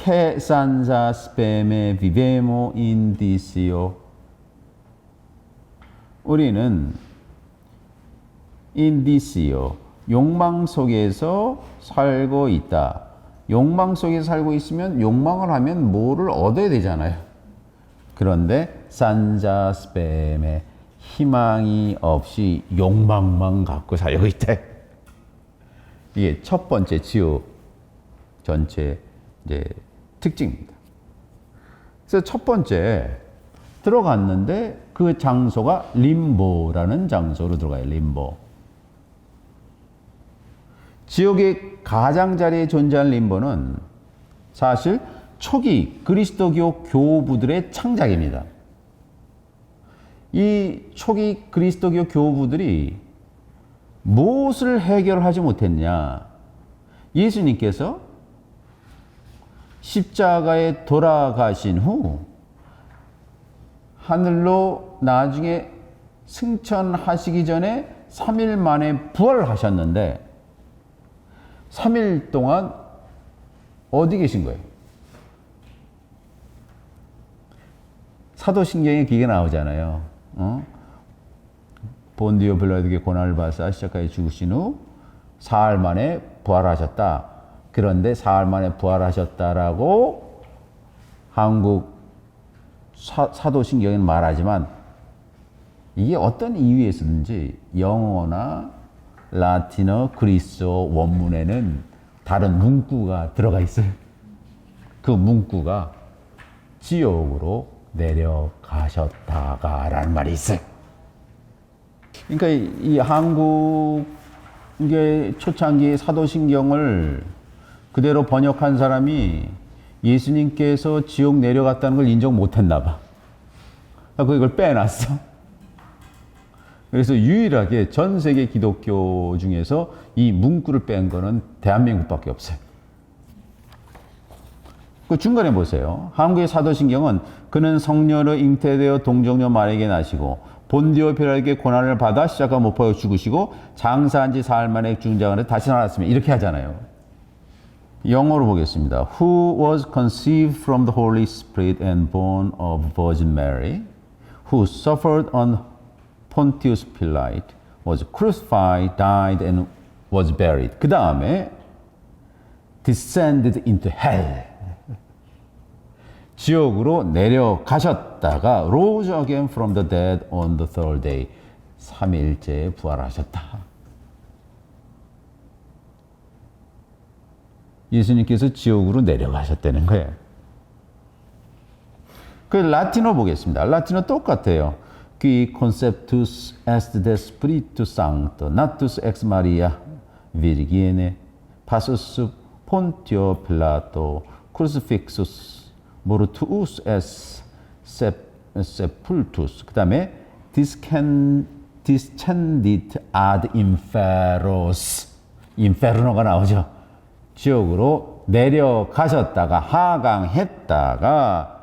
che senza speme vivemo in disio. 우리는 in disio, 욕망 속에서 살고 있다. 욕망 속에 살고 있으면 욕망을 하면 뭐를 얻어야 되잖아요. 그런데 senza speme, 희망이 없이 욕망만 갖고 살고 있대. 이게 첫 번째 지옥 전체 이제 특징입니다. 그래서 첫 번째 들어갔는데 그 장소가 림보라는 장소로 들어가요. 림보. 지옥의 가장자리에 존재하는 림보는 사실 초기 그리스도교 교부들의 창작입니다. 이 초기 그리스도교 교부들이 무엇을 해결하지 못했냐? 예수님께서 십자가에 돌아가신 후 하늘로 나중에 승천하시기 전에 3일 만에 부활을 하셨는데 3일 동안 어디 계신 거예요? 사도신경에 그게 나오잖아요. 본디오 빌라도에게 고난을 받으사 십자가에 죽으신 후 사흘 만에 부활하셨다. 그런데 사흘 만에 부활하셨다라고 한국 사도신경에는 말하지만 이게 어떤 이유에서든지 영어나 라틴어, 그리스어 원문에는 다른 문구가 들어가 있어요. 그 문구가 지옥으로 내려가셨다가라는 말이 있어요. 그러니까 이 한국의 초창기 사도신경을 그대로 번역한 사람이 예수님께서 지옥 내려갔다는 걸 인정 못했나 봐. 그래서 이걸 빼놨어. 그래서 유일하게 전 세계 기독교 중에서 이 문구를 뺀 거는 대한민국밖에 없어요. 그 중간에 보세요. 한국의 사도신경은 그는 성녀로 잉태되어 동정녀 마리아에게 나시고 본디오 빌라도에게 고난을 받아 십자가 못 박혀 죽으시고 장사한 지 사흘 만에 죽은 자 가운데 다시 살아났으며 이렇게 하잖아요. 영어로 보겠습니다. Who was conceived from the Holy Spirit and born of Virgin Mary, who suffered on Pontius Pilate, was crucified, died, and was buried. 그 다음에 descended into hell. 지옥으로 내려가셨다가 rose again from the dead on the third day. 3일째에 부활하셨다. 예수님께서 지옥으로 내려가셨다는 거예요. 그 라틴어 보겠습니다. 라틴어 똑같아요. Qui conceptus est de Spiritu Sancto, natus ex Maria Virgine, passus Pontio Pilato, crucifixus mortuus es sepultus. 그 다음에 descendit ad inferos. 인페르노가 나오죠. 지옥으로 내려가셨다가 하강했다가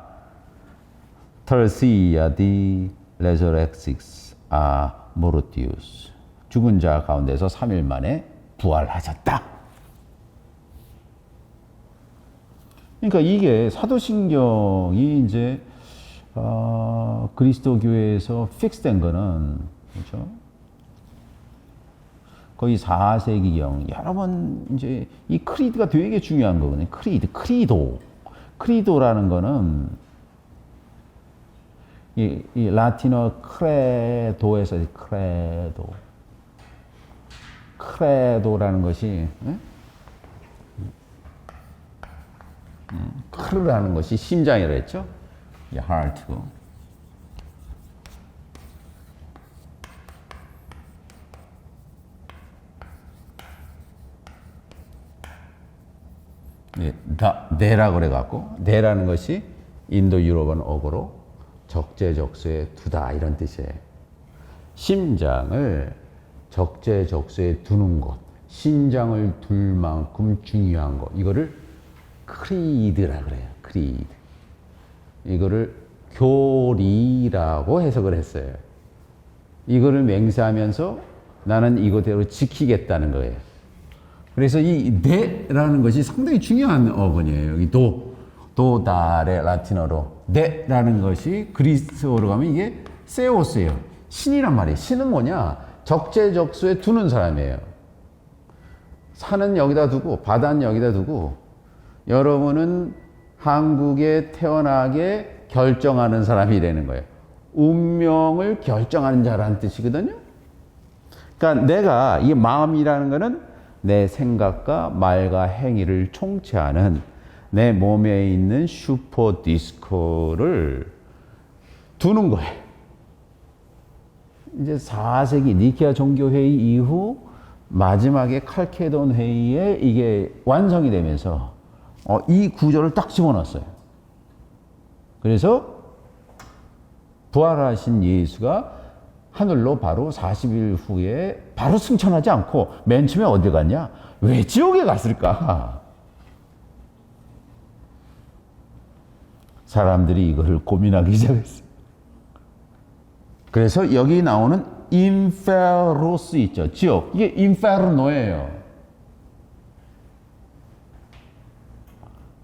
tercia di resurrexis a mortius. 죽은 자 가운데서 3일 만에 부활하셨다. 그러니까 이게 사도신경이 이제 그리스도교회에서 픽스된 거는 그렇죠? 거의 4세기경 여러 번 이제 이 크리드가 되게 중요한 거거든요. 크리도라는 거는 이 라틴어 크레도에서 크레도라는 것이 크르라는 것이 심장이라 했죠. 이 하트고. 네라고 그래갖고 네라는 것이 인도 유럽은 어고로 적재적소에 두다 이런 뜻이에요. 심장을 적재적소에 두는 것, 심장을 둘 만큼 중요한 것, 이거를 크리드라 그래요. 크리드. 이거를 교리라고 해석을 했어요. 이거를 맹세하면서 나는 이거대로 지키겠다는 거예요. 그래서 이 네라는 것이 상당히 중요한 어근이에요. 여기 도달의 라틴어로 네라는 것이 그리스어로 가면 이게 세오스예요. 신이란 말이에요. 신은 뭐냐? 적재적소에 두는 사람이에요. 산은 여기다 두고 바다는 여기다 두고 여러분은 한국에 태어나게 결정하는 사람이라는 거예요. 운명을 결정하는 자라는 뜻이거든요. 그러니까 내가 이 마음이라는 거는 내 생각과 말과 행위를 총체하는 내 몸에 있는 슈퍼 디스코를 두는 거예요. 이제 4세기 니케아 종교회의 이후 마지막에 칼케돈 회의에 이게 완성이 되면서 이 구조를 딱 집어넣었어요. 그래서 부활하신 예수가 하늘로 바로 40일 후에 바로 승천하지 않고 맨 처음에 어디 갔냐? 왜 지옥에 갔을까? 사람들이 이걸 고민하기 시작했어요. 그래서 여기 나오는 인페로스 있죠. 지옥. 이게 인페르노예요.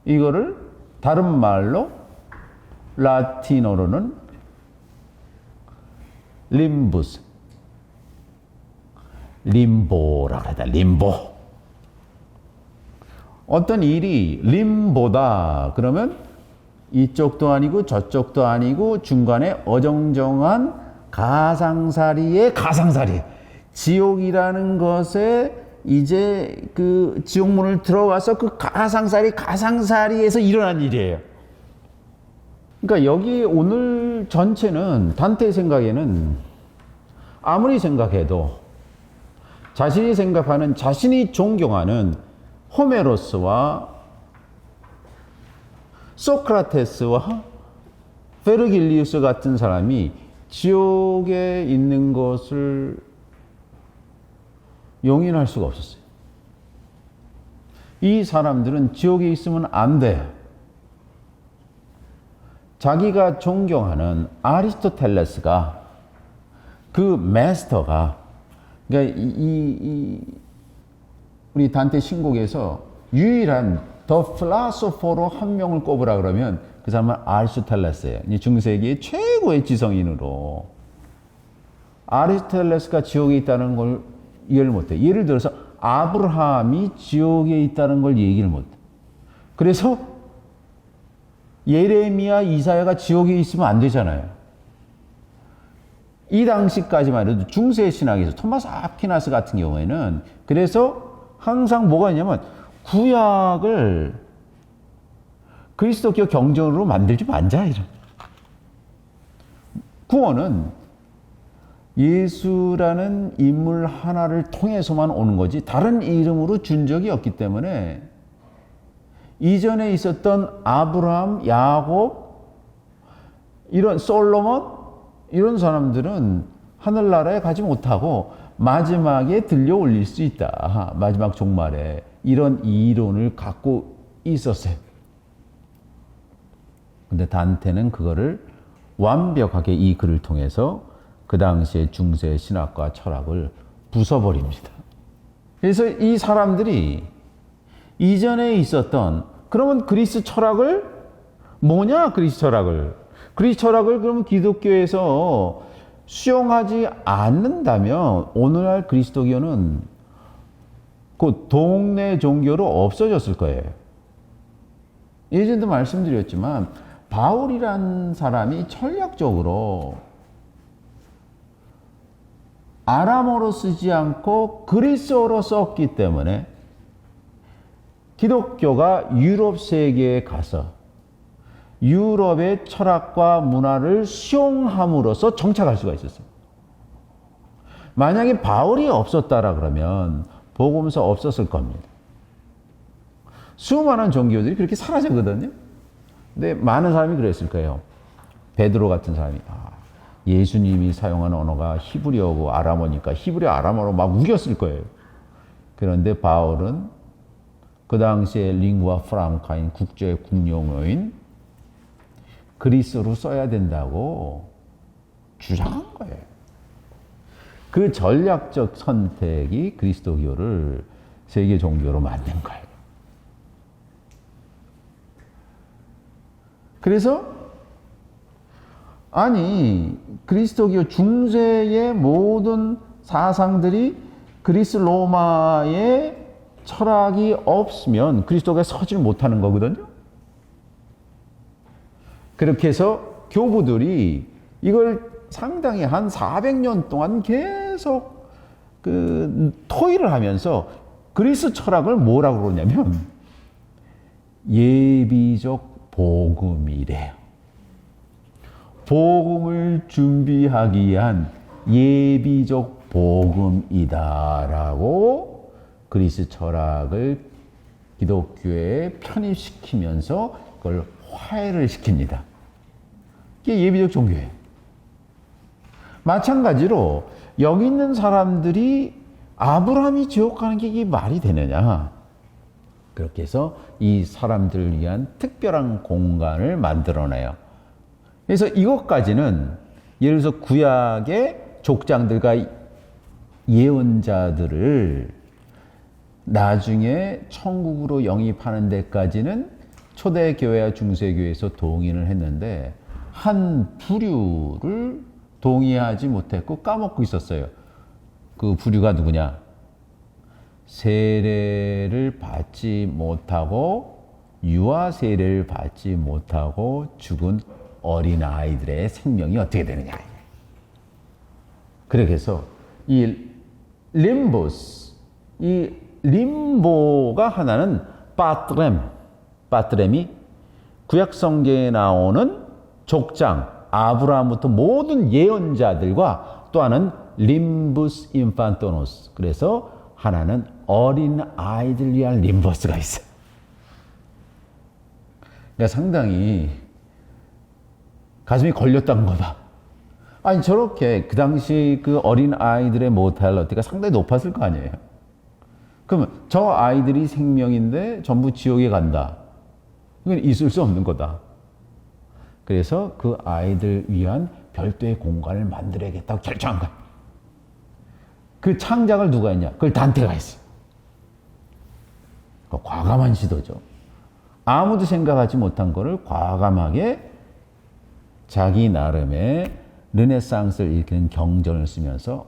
이거를 다른 말로 라틴어로는 림부스, 림보라고 하다. 림보. 어떤 일이 림보다 그러면 이쪽도 아니고 저쪽도 아니고 중간에 어정쩡한 가상사리의 가상사리. 지옥이라는 것에 이제 그 지옥문을 들어가서 그 가상사리에서 일어난 일이에요. 그러니까 여기 오늘 전체는 단테의 생각에는 아무리 생각해도 자신이 생각하는, 자신이 존경하는 호메로스와 소크라테스와 베르길리우스 같은 사람이 지옥에 있는 것을 용인할 수가 없었어요. 이 사람들은 지옥에 있으면 안 돼요. 자기가 존경하는 아리스토텔레스가 그 마스터가 그러니까 우리 단테 신곡에서 유일한 더 필라소퍼로 한 명을 꼽으라 그러면 그 사람은 아리스토텔레스예요. 중세기의 최고의 지성인으로 아리스토텔레스가 지옥에 있다는 걸 이해를 못해. 예를 들어서 아브라함이 지옥에 있다는 걸 얘기를 못해. 그래서 예레미야, 이사야가 지옥에 있으면 안 되잖아요. 이 당시까지만 해도 중세 신학에서 토마스 아퀴나스 같은 경우에는 그래서 항상 뭐가 있냐면 구약을 그리스도교 경전으로 만들지 말자 이런. 구원은 예수라는 인물 하나를 통해서만 오는 거지 다른 이름으로 준 적이 없기 때문에 이전에 있었던 아브라함, 야곱, 이런 솔로몬 이런 사람들은 하늘나라에 가지 못하고 마지막에 들려 올릴 수 있다. 마지막 종말에 이런 이론을 갖고 있었어요. 근데 단테는 그거를 완벽하게 이 글을 통해서 그 당시의 중세 신학과 철학을 부숴버립니다. 그래서 이 사람들이 이전에 있었던 그러면 그리스 철학을 뭐냐? 그리스 철학을 그러면 기독교에서 수용하지 않는다면 오늘날 그리스도교는 그 동네 종교로 없어졌을 거예요. 예전에도 말씀드렸지만 바울이란 사람이 전략적으로 아람어로 쓰지 않고 그리스어로 썼기 때문에 기독교가 유럽 세계에 가서 유럽의 철학과 문화를 수용함으로써 정착할 수가 있었어요. 만약에 바울이 없었다라 그러면 복음서 없었을 겁니다. 수많은 종교들이 그렇게 사라졌거든요. 근데 많은 사람이 그랬을 거예요. 베드로 같은 사람이 예수님이 사용한 언어가 히브리어고 아람어니까 히브리어 아람어로 막 우겼을 거예요. 그런데 바울은 그 당시에 링구아 프랑카인 국제 공용어인 그리스어로 써야 된다고 주장한 거예요. 그 전략적 선택이 그리스도교를 세계 종교로 만든 거예요. 그래서 아니 그리스도교 중세의 모든 사상들이 그리스 로마의 철학이 없으면 그리스도가 서질 못하는 거거든요. 그렇게 해서 교부들이 이걸 상당히 한 400년 동안 계속 토의를 하면서 그리스 철학을 뭐라고 그러냐면 예비적 복음이래요. 복음을 준비하기 위한 예비적 복음이다라고 그리스 철학을 기독교에 편입시키면서 그걸 화해를 시킵니다. 이게 예비적 종교예요. 마찬가지로 여기 있는 사람들이 아브라함이 지옥 가는 게 이게 말이 되느냐. 그렇게 해서 이 사람들을 위한 특별한 공간을 만들어내요. 그래서 이것까지는 예를 들어서 구약의 족장들과 예언자들을 나중에 천국으로 영입하는 데까지는 초대교회와 중세교회에서 동의를 했는데 한 부류를 동의하지 못했고 까먹고 있었어요. 그 부류가 누구냐? 세례를 받지 못하고 유아 세례를 받지 못하고 죽은 어린아이들의 생명이 어떻게 되느냐. 그렇게 해서 이 림보스, 이 림보가 하나는 빠트렘이 구약 성경에 나오는 족장, 아브라함부터 모든 예언자들과 또 하나는 림부스 인판토노스. 그래서 하나는 어린 아이들 위한 림버스가 있어요. 그러니까 상당히 가슴이 걸렸다는 거다. 아니 저렇게 그 당시 그 어린 아이들의 모탈리티가 상당히 높았을 거 아니에요. 그러면 저 아이들이 생명인데 전부 지옥에 간다. 이건 있을 수 없는 거다. 그래서 그 아이들 위한 별도의 공간을 만들어야겠다고 결정한 거야. 그 창작을 누가 했냐? 그걸 단테가 했어요. 과감한 시도죠. 아무도 생각하지 못한 거를 과감하게 자기 나름의 르네상스를 일으키는 경전을 쓰면서